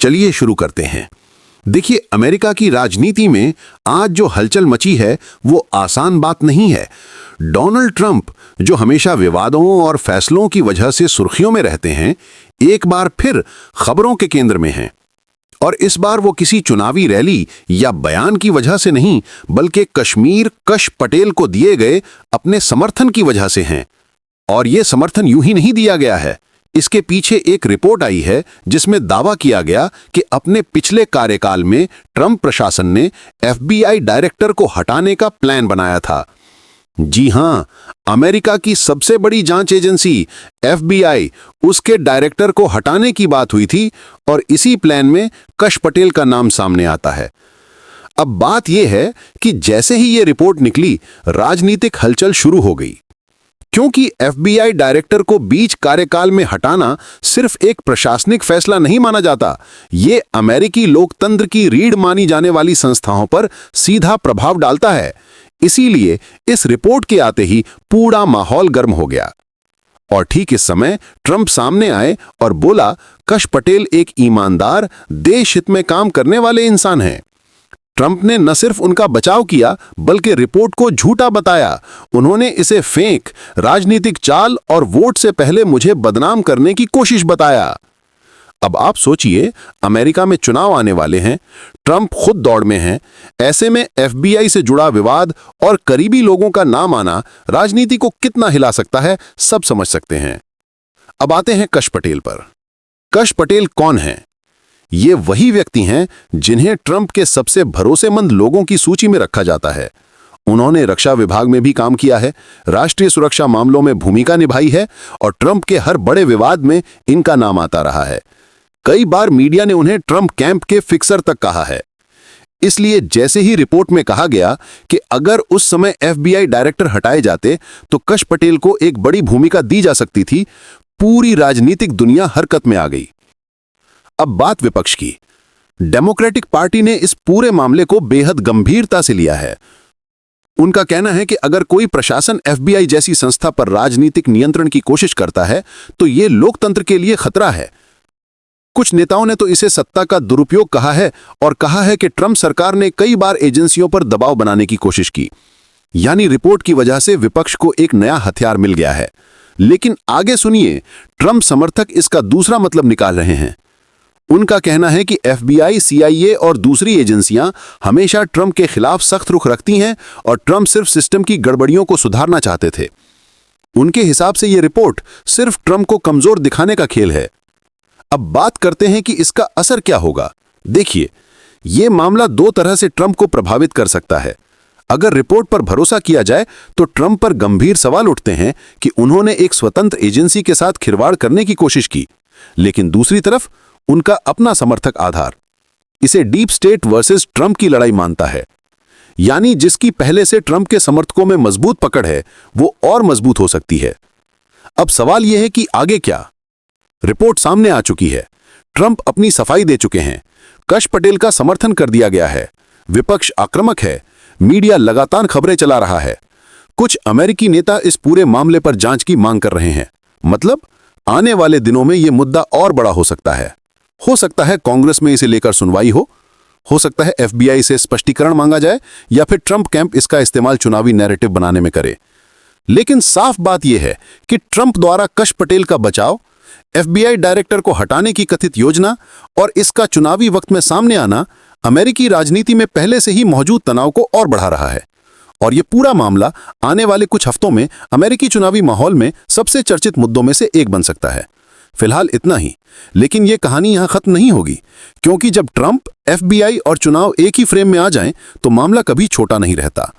चलिए शुरू करते हैं। देखिए, अमेरिका की राजनीति में आज जो हलचल मची है वो आसान बात नहीं है। डोनाल्ड ट्रंप, जो हमेशा विवादों और फैसलों की वजह से सुर्खियों में रहते हैं, एक बार फिर खबरों के केंद्र में हैं। और इस बार वो किसी चुनावी रैली या बयान की वजह से नहीं, बल्कि कश्मीर कश पटेल को दिए गए अपने समर्थन की वजह से हैं। और ये समर्थन यूं ही नहीं दिया गया है। इसके पीछे एक रिपोर्ट आई है जिसमें दावा किया गया कि अपने पिछले कार्यकाल में ट्रंप प्रशासन ने FBI डायरेक्टर को हटाने का प्लान बनाया था। जी हां, अमेरिका की सबसे बड़ी जांच एजेंसी FBI, उसके डायरेक्टर को हटाने की बात हुई थी और इसी प्लान में कश पटेल का नाम सामने आता है। अब बात यह है कि जैसे ही ये रिपोर्ट निकली, राजनीतिक हलचल शुरू हो गई। क्योंकि FBI डायरेक्टर को बीच कार्यकाल में हटाना सिर्फ एक प्रशासनिक फैसला नहीं माना जाता, ये अमेरिकी लोकतंत्र की रीढ़ मानी जाने वाली संस्थाओं पर सीधा प्रभाव डालता है। इसीलिए इस रिपोर्ट के आते ही पूरा माहौल गर्म हो गया। और ठीक इस समय ट्रंप सामने आए और बोला, कश पटेल एक ईमानदार, देश हित में काम करने वाले इंसान हैं। ट्रंप ने न सिर्फ उनका बचाव किया, बल्कि रिपोर्ट को झूठा बताया। उन्होंने इसे फेक, राजनीतिक चाल और वोट से पहले मुझे बदनाम करने की कोशिश बताया। अब आप सोचिए, अमेरिका में चुनाव आने वाले हैं, ट्रंप खुद दौड़ में हैं। ऐसे में FBI से जुड़ा विवाद और करीबी लोगों का नाम आना राजनीति को कितना हिला सकता है, सब समझ सकते हैं। अब आते हैं कश पटेल पर। कश पटेल कौन है? ये वही व्यक्ति हैं जिन्हें ट्रंप के सबसे भरोसेमंद लोगों की सूची में रखा जाता है। उन्होंने रक्षा विभाग में भी काम किया है, राष्ट्रीय सुरक्षा मामलों में भूमिका निभाई है और ट्रंप के हर बड़े विवाद में इनका नाम आता रहा है। कई बार मीडिया ने उन्हें ट्रंप कैंप के फिक्सर तक कहा है। इसलिए जैसे ही रिपोर्ट में कहा गया कि अगर उस समय FBI डायरेक्टर हटाए जाते तो कश पटेल को एक बड़ी भूमिका दी जा सकती थी, पूरी राजनीतिक दुनिया हरकत में आ गई। अब बात विपक्ष की। डेमोक्रेटिक पार्टी ने इस पूरे मामले को बेहद गंभीरता से लिया है। उनका कहना है कि अगर कोई प्रशासन FBI जैसी संस्था पर राजनीतिक नियंत्रण की कोशिश करता है तो यह लोकतंत्र के लिए खतरा है। कुछ नेताओं ने तो इसे सत्ता का दुरुपयोग कहा है और कहा है कि ट्रंप सरकार ने कई बार एजेंसियों पर दबाव बनाने की कोशिश की। यानी रिपोर्ट की वजह से विपक्ष को एक नया हथियार मिल गया है। लेकिन आगे सुनिए, ट्रंप समर्थक इसका दूसरा मतलब निकाल रहे हैं। उनका कहना है कि FBI, CIA और दूसरी एजेंसियां हमेशा ट्रंप के खिलाफ सख्त रुख रखती हैं और ट्रंप सिर्फ सिस्टम की गड़बड़ियों को सुधारना चाहते थे। उनके हिसाब से यह रिपोर्ट सिर्फ ट्रंप को कमजोर दिखाने का खेल है। अब बात करते हैं कि इसका असर क्या होगा। देखिए, यह मामला दो तरह से ट्रंप को प्रभावित कर सकता है। अगर रिपोर्ट पर भरोसा किया जाए तो ट्रंप पर गंभीर सवाल उठते हैं कि उन्होंने एक स्वतंत्र एजेंसी के साथ खिलवाड़ करने की कोशिश की। लेकिन दूसरी तरफ उनका अपना समर्थक आधार इसे डीप स्टेट वर्सेस ट्रंप की लड़ाई मानता है। यानी जिसकी पहले से ट्रंप के समर्थकों में मजबूत पकड़ है, वो और मजबूत हो सकती है। अब सवाल यह है कि आगे क्या? रिपोर्ट सामने आ चुकी है, ट्रंप अपनी सफाई दे चुके हैं, कश पटेल का समर्थन कर दिया गया है, विपक्ष आक्रामक है, मीडिया लगातार खबरें चला रहा है। कुछ अमेरिकी नेता इस पूरे मामले पर जांच की मांग कर रहे हैं। मतलब आने वाले दिनों में यह मुद्दा और बड़ा हो सकता है। हो सकता है कांग्रेस में इसे लेकर सुनवाई हो सकता है FBI से स्पष्टीकरण मांगा जाए या फिर ट्रंप कैंप इसका इस्तेमाल चुनावी नैरेटिव बनाने में करे। लेकिन साफ बात यह है कि ट्रंप द्वारा कश पटेल का बचाव, FBI डायरेक्टर को हटाने की कथित योजना और इसका चुनावी वक्त में सामने आना अमेरिकी राजनीति में पहले से ही मौजूद तनाव को और बढ़ा रहा है। और यह पूरा मामला आने वाले कुछ हफ्तों में अमेरिकी चुनावी माहौल में सबसे चर्चित मुद्दों में से एक बन सकता है। फिलहाल इतना ही, लेकिन यह कहानी यहां खत्म नहीं होगी, क्योंकि जब ट्रंप, FBI और चुनाव एक ही फ्रेम में आ जाएं, तो मामला कभी छोटा नहीं रहता।